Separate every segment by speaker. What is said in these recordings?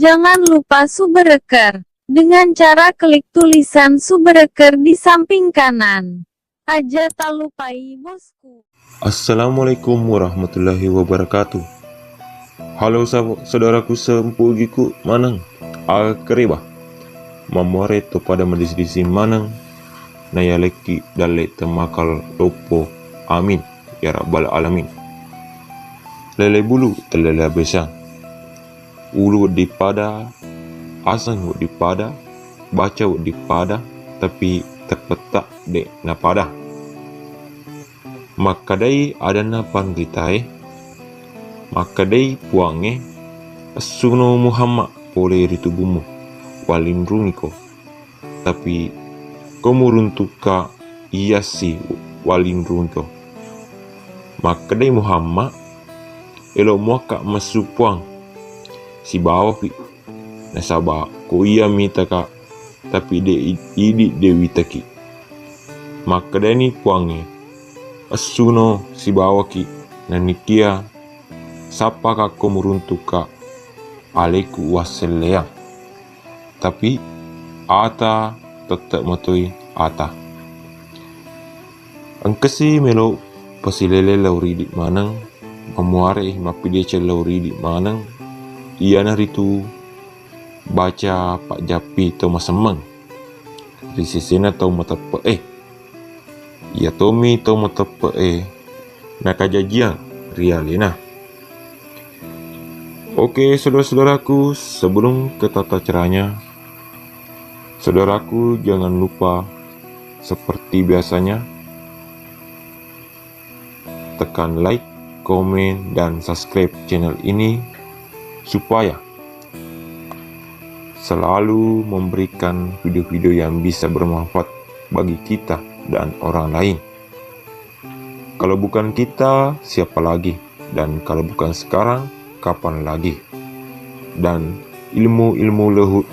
Speaker 1: Jangan lupa subscribe dengan cara klik tulisan subscribe di samping kanan. Aja tak lupai bosku.
Speaker 2: Assalamualaikum warahmatullahi wabarakatuh. Halo saudaraku sempugiku manang alkeriba mamore to pada medisi manang naya leki dalle temakal lopo amin ya rabbal alamin. Lele bulu telele besang ulu di pada asang di pada baca di pada tapi terpetak de na pada. Makadai adana panggitae makadai puange asuno Muhammad pole ritubumu walindrungiko tapi komuruntuka iya si walindrungiko makadai Muhammad elo muaka masupuang si bawapi nasaba ko iya mitaka tapi de idi dewi taki makadai ni puange asuno si bawaki nanikia sapa kako muruntuka aleku waselea tapi ata tetap matoi ata angkesi melo pasilele lauri di manang mamuare mapidece lauri di manang iana ritu baca pak japi to masemang risisena to matape ya tomi to matape nakajajian rialina. Oke saudara-saudaraku, sebelum ke tata caranya, saudaraku jangan lupa seperti biasanya tekan like, komen, dan subscribe channel ini supaya selalu memberikan video-video yang bisa bermanfaat bagi kita dan orang lain. Kalau bukan kita, siapa lagi? Dan kalau bukan sekarang, kapan lagi? Dan ilmu-ilmu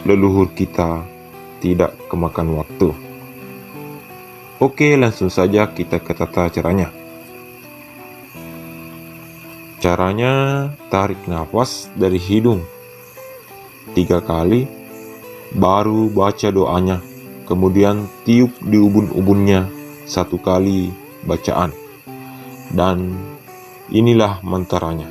Speaker 2: leluhur kita tidak kemakan waktu. Oke, langsung saja kita ke tata caranya. Caranya, tarik nafas dari hidung 3 kali, baru baca doanya, kemudian tiup di ubun-ubunnya 1 kali bacaan. Dan inilah mantranya.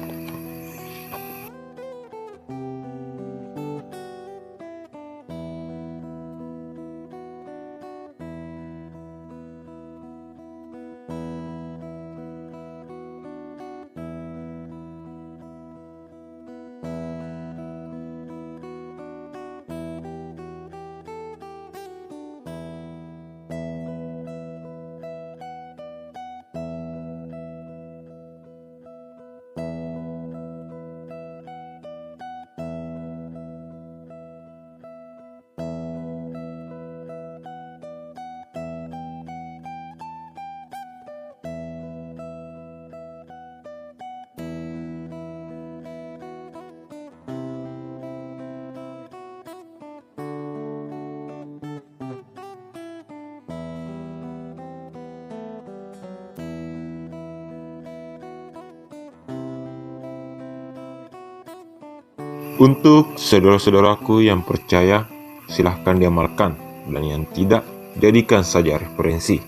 Speaker 2: Untuk saudara-saudaraku yang percaya, silahkan diamalkan, dan yang tidak, jadikan saja referensi.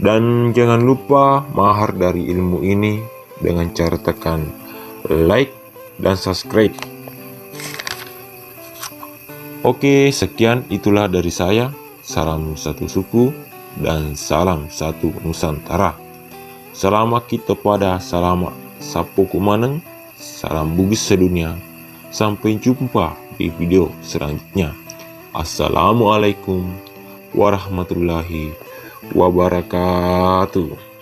Speaker 2: Dan jangan lupa mahar dari ilmu ini dengan cara tekan like dan subscribe. Oke, sekian itulah dari saya. Salam satu suku dan salam satu Nusantara. Selamat kita pada selamat sapoku maneng, salam bugis sedunia. Sampai jumpa di video selanjutnya. Assalamualaikum warahmatullahi wabarakatuh.